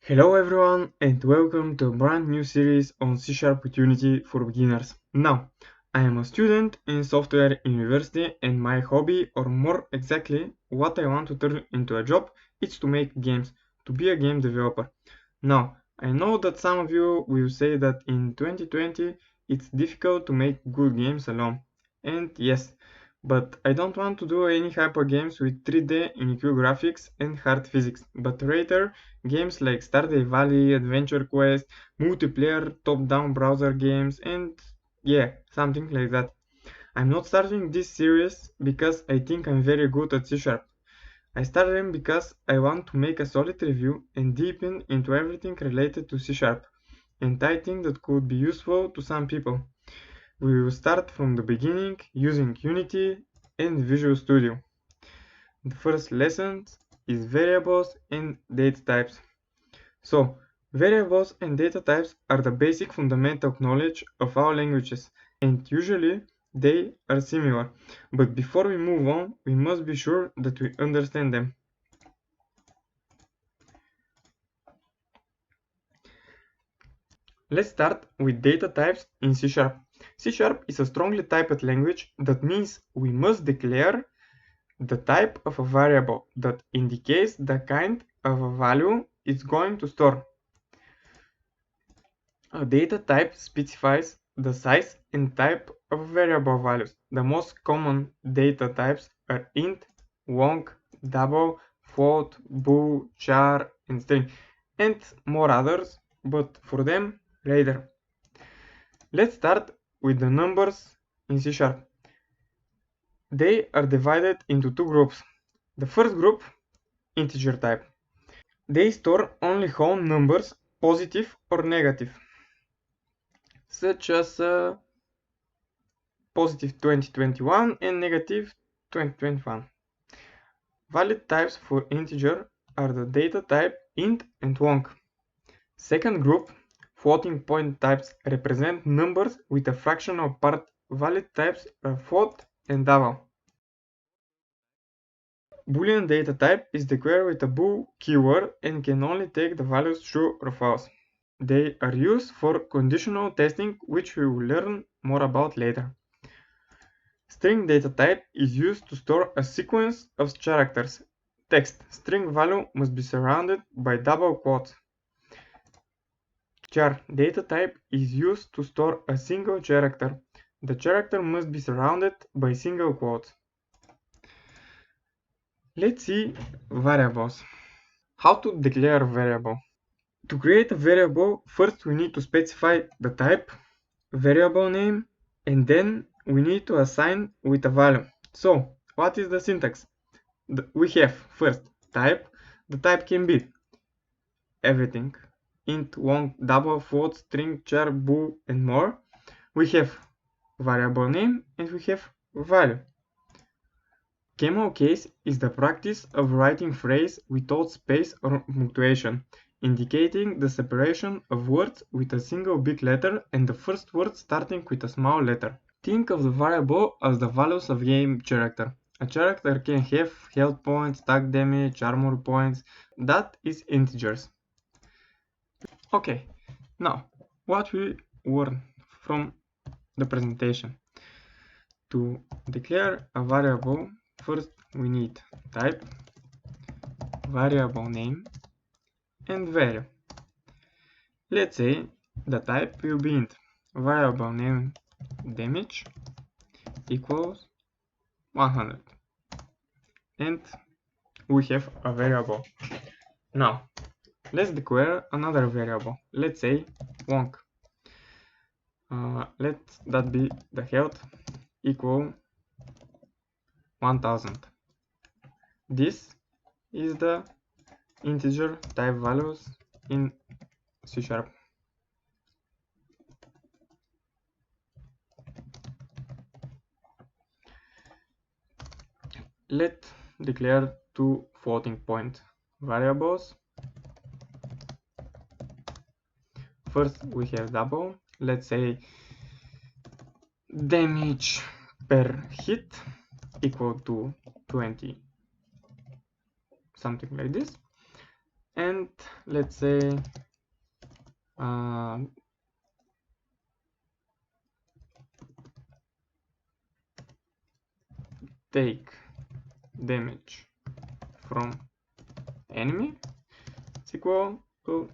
Hello everyone and welcome to a brand new series on C# with Unity for beginners. Now, I am a student in software university and my hobby, or more exactly, what I want to turn into a job, is to make games, to be a game developer. Now, I know that some of you will say that in 2020 it's difficult to make good games alone. And yes, but I don't want to do any hyper games with 3D in graphics and hard physics, but rather games like Stardew Valley, Adventure Quest, multiplayer top-down browser games, and yeah, something like that. I'm not starting this series because I think I'm very good at C#. I started them because I want to make a solid review and deepen into everything related to C#, and I think that could be useful to some people. We will start from the beginning using Unity and Visual Studio. The first lesson is variables and data types. So, variables and data types are the basic fundamental knowledge of our languages, and usually they are similar. But before we move on, we must be sure that we understand them. Let's start with data types in C#. C# is a strongly typed language. That means we must declare the type of a variable that indicates the kind of a value it's going to store. A data type specifies the size and type of variable values. The most common data types are int, long, double, float, bool, char, and string, and more others, but for them later. Let's start with the numbers in C#. They are divided into two groups. The first group, integer type. They store only whole numbers, positive or negative, such as positive 2021 and negative 2021. Valid types for integer are the data type int and long. Second group, floating point types, represent numbers with a fractional part. Valid types are float and double. Boolean data type is declared with a bool keyword and can only take the values true or false. They are used for conditional testing, which we will learn more about later. String data type is used to store a sequence of characters. Text string value must be surrounded by double quotes. Char data type is used to store a single character. The character must be surrounded by single quotes. Let's see variables. How to declare a variable? To create a variable, first we need to specify the type, variable name, and then we need to assign with a value. So, what is the syntax? We have first type. The type can be everything: int, long, double, float, string, char, bool, and more. We have variable name and we have value. Camel case is the practice of writing phrase without space or punctuation, indicating the separation of words with a single big letter and the first word starting with a small letter. Think of the variable as the values of game character. A character can have health points, attack damage, armor points. That is integers. Okay, now what we learn from the presentation. To declare a variable, first we need type, variable name, and value. Let's say the type will be int. Variable name damage equals 100. And we have a variable. Now, let's declare another variable. Let's say long. Let that be the health equal 1000. This is the integer type values in C#. Let's declare two floating point variables. First we have double. Let's say damage per hit equal to 20, something like this. And let's say take damage from enemy is equal to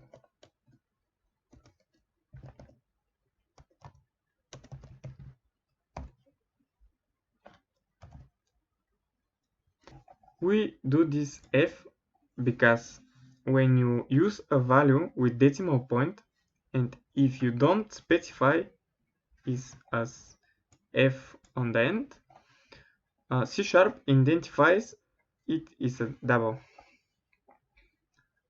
we do this f because when you use a value with decimal point and if you don't specify is as f on the end, C# identifies it is a double.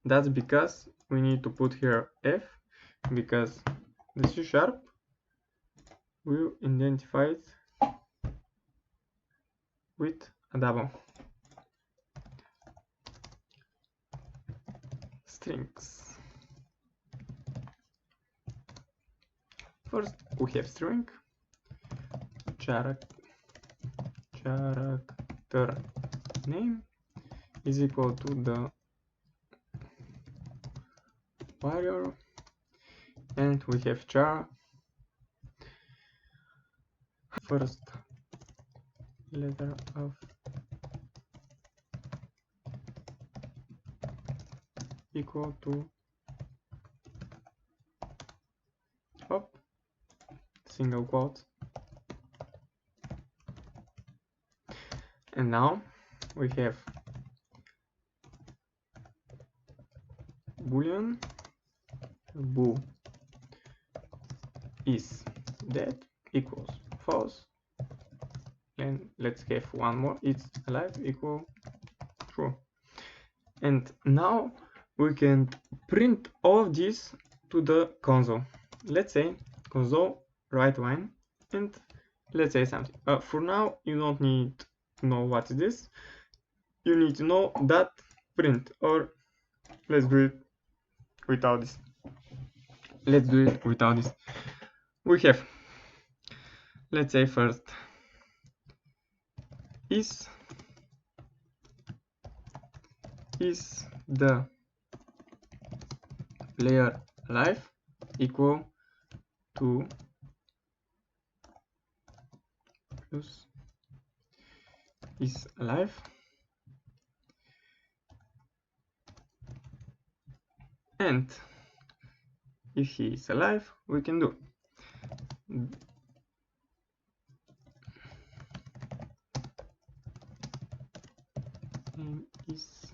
That's because we need to put here f because the C# will identify it with a double. Strings. First we have string character name is equal to the varchar, and we have char first letter of equal to single quote, and now we have boolean bool is dead equals false, and let's have one more, it's alive equal true. And now we can print all of this to the console. Let's say console write line, and let's say something. For now you don't need to know what is this, you need to know that print, or let's do it without this. We have, let's say first is the player alive equal to plus is alive, and if he is alive we can do name is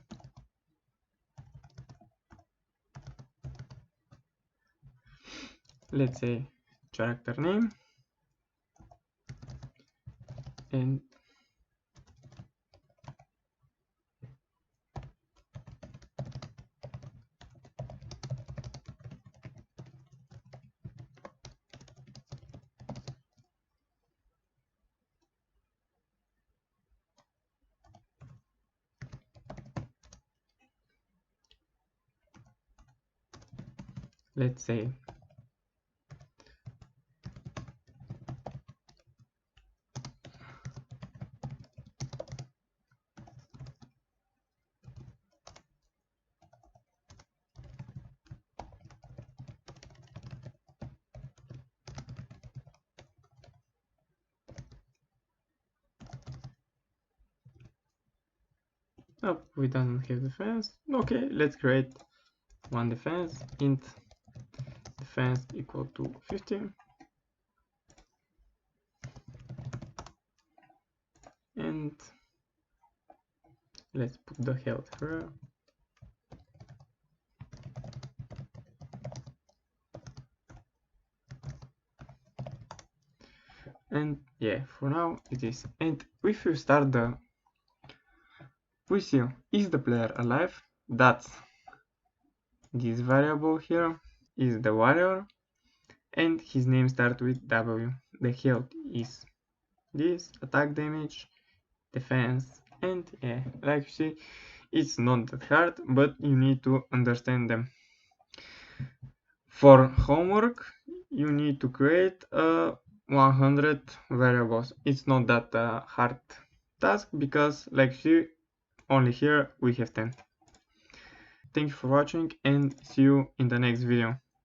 let's say character name, and let's say oh, we don't have defense. Okay, let's create one defense, int defense equal to 50, and let's put the health here. And yeah, for now it is. And if you start the we see is the player alive, that's this variable here is the warrior, and his name starts with W. The health is this, attack damage, defense, and yeah, like you see, it's not that hard, but you need to understand them. For homework, you need to create 100 variables. It's not that hard task because like you see, only here we have 10. Thank you for watching and see you in the next video.